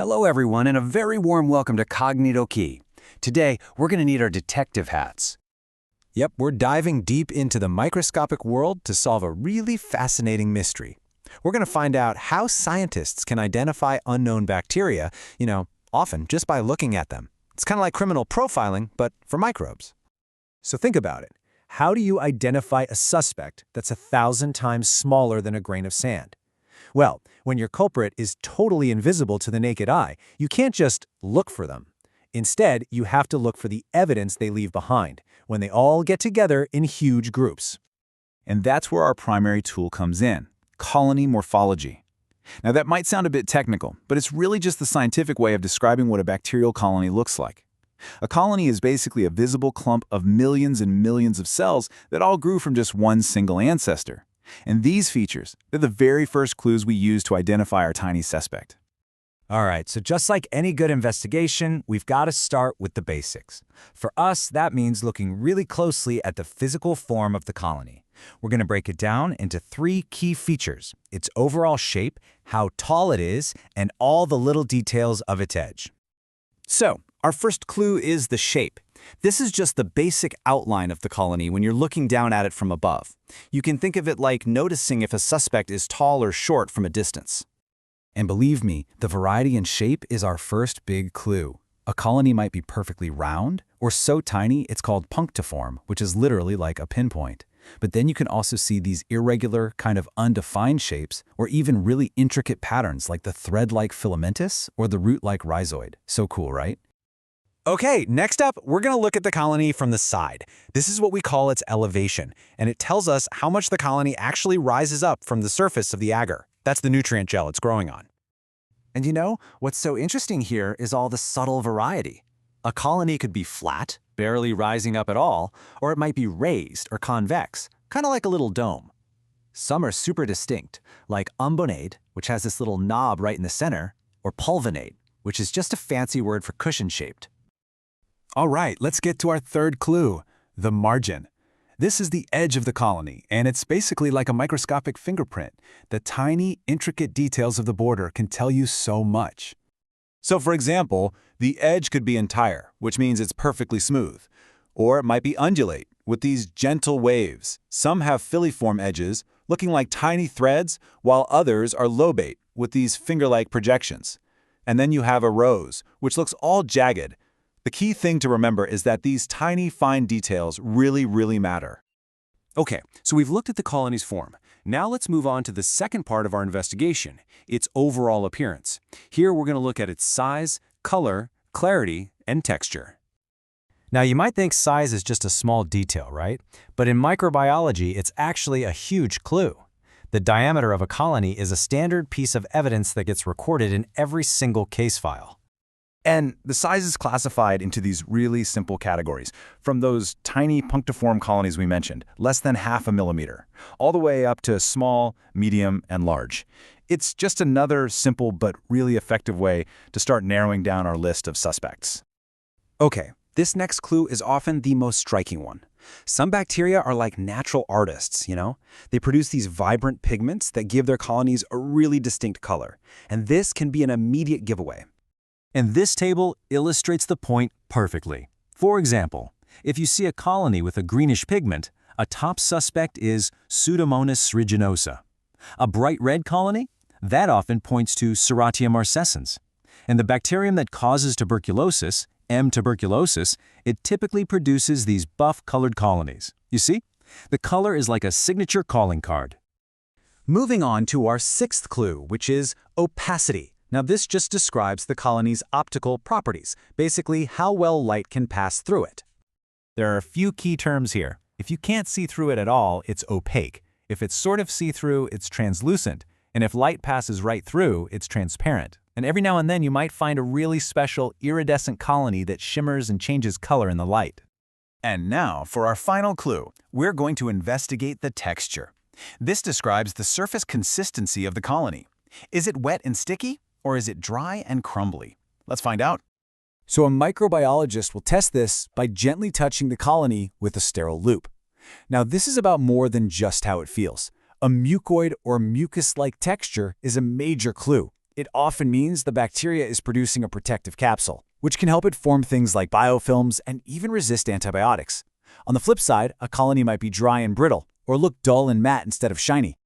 Hello everyone and a very warm welcome to Kognito Key. Today, we're going to need our detective hats. Yep, we're diving deep into the microscopic world to solve a really fascinating mystery. We're going to find out how scientists can identify unknown bacteria, often just by looking at them. It's kind of like criminal profiling, but for microbes. So think about it. How do you identify a suspect that's 1,000 times smaller than a grain of sand? Well, when your culprit is totally invisible to the naked eye, you can't just look for them. Instead, you have to look for the evidence they leave behind, when they all get together in huge groups. And that's where our primary tool comes in, colony morphology. Now that might sound a bit technical, but it's really just the scientific way of describing what a bacterial colony looks like. A colony is basically a visible clump of millions and millions of cells that all grew from just one single ancestor. And these features, they're the very first clues we use to identify our tiny suspect. All right, so just like any good investigation, we've got to start with the basics. For us, that means looking really closely at the physical form of the colony. We're going to break it down into 3 key features: its overall shape, how tall it is, and all the little details of its edge. So, our first clue is the shape. This is just the basic outline of the colony when you're looking down at it from above. You can think of it like noticing if a suspect is tall or short from a distance. And believe me, the variety in shape is our first big clue. A colony might be perfectly round, or so tiny it's called punctiform, which is literally like a pinpoint. But then you can also see these irregular, kind of undefined shapes, or even really intricate patterns like the thread-like filamentous or the root-like rhizoid. So cool, right? Okay, next up, we're going to look at the colony from the side. This is what we call its elevation, and it tells us how much the colony actually rises up from the surface of the agar. That's the nutrient gel it's growing on. And what's so interesting here is all the subtle variety. A colony could be flat, barely rising up at all, or it might be raised or convex, kind of like a little dome. Some are super distinct, like umbonate, which has this little knob right in the center, or pulvinate, which is just a fancy word for cushion-shaped. All right, let's get to our third clue, the margin. This is the edge of the colony, and it's basically like a microscopic fingerprint. The tiny, intricate details of the border can tell you so much. So for example, the edge could be entire, which means it's perfectly smooth. Or it might be undulate, with these gentle waves. Some have filiform edges, looking like tiny threads, while others are lobate, with these finger-like projections. And then you have a rose, which looks all jagged. The key thing to remember is that these tiny, fine details really matter. Okay, so we've looked at the colony's form. Now let's move on to the second part of our investigation, its overall appearance. Here we're going to look at its size, color, clarity, and texture. Now you might think size is just a small detail, right? But in microbiology, it's actually a huge clue. The diameter of a colony is a standard piece of evidence that gets recorded in every single case file. And the size is classified into these really simple categories, from those tiny punctiform colonies we mentioned, less than half a millimeter, all the way up to small, medium, and large. It's just another simple but really effective way to start narrowing down our list of suspects. Okay, this next clue is often the most striking one. Some bacteria are like natural artists, They produce these vibrant pigments that give their colonies a really distinct color, and this can be an immediate giveaway. And this table illustrates the point perfectly. For example, if you see a colony with a greenish pigment, a top suspect is Pseudomonas aeruginosa. A bright red colony? That often points to Serratia marcescens. And the bacterium that causes tuberculosis, M. tuberculosis, it typically produces these buff-colored colonies. You see? The color is like a signature calling card. Moving on to our sixth clue, which is opacity. Now this just describes the colony's optical properties, basically how well light can pass through it. There are a few key terms here. If you can't see through it at all, it's opaque. If it's sort of see-through, it's translucent. And if light passes right through, it's transparent. And every now and then you might find a really special iridescent colony that shimmers and changes color in the light. And now, for our final clue, we're going to investigate the texture. This describes the surface consistency of the colony. Is it wet and sticky? Or is it dry and crumbly? Let's find out. So a microbiologist will test this by gently touching the colony with a sterile loop. Now this is about more than just how it feels. A mucoid or mucus-like texture is a major clue. It often means the bacteria is producing a protective capsule, which can help it form things like biofilms and even resist antibiotics. On the flip side, a colony might be dry and brittle, or look dull and matte instead of shiny.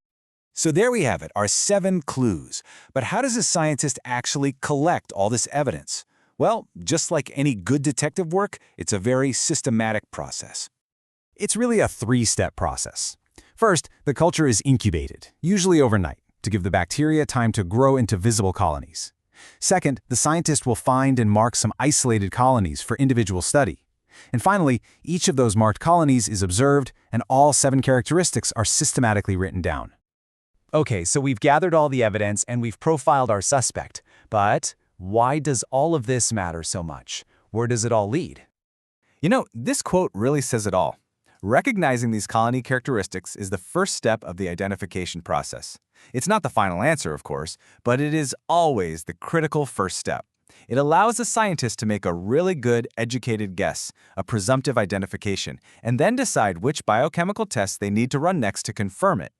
So there we have it, our 7 clues. But how does a scientist actually collect all this evidence? Well, just like any good detective work, it's a very systematic process. It's really a 3-step process. First, the culture is incubated, usually overnight, to give the bacteria time to grow into visible colonies. Second, the scientist will find and mark some isolated colonies for individual study. And finally, each of those marked colonies is observed, and all 7 characteristics are systematically written down. Okay, so we've gathered all the evidence and we've profiled our suspect. But why does all of this matter so much? Where does it all lead? You know, this quote really says it all. Recognizing these colony characteristics is the first step of the identification process. It's not the final answer, of course, but it is always the critical first step. It allows a scientist to make a really good, educated guess, a presumptive identification, and then decide which biochemical tests they need to run next to confirm it.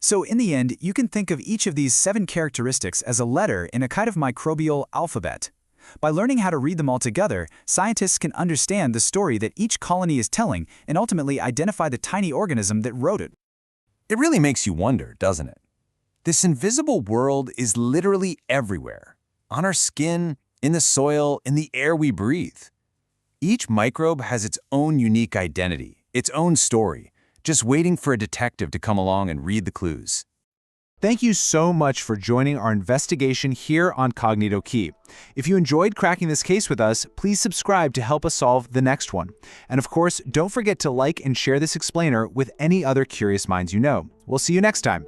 So in the end, you can think of each of these 7 characteristics as a letter in a kind of microbial alphabet. By learning how to read them all together, scientists can understand the story that each colony is telling and ultimately identify the tiny organism that wrote it. It really makes you wonder, doesn't it? This invisible world is literally everywhere. On our skin, in the soil, in the air we breathe. Each microbe has its own unique identity, its own story, just waiting for a detective to come along and read the clues. Thank you so much for joining our investigation here on Kognito Key. If you enjoyed cracking this case with us, please subscribe to help us solve the next one. And of course, don't forget to like and share this explainer with any other curious minds you know. We'll see you next time.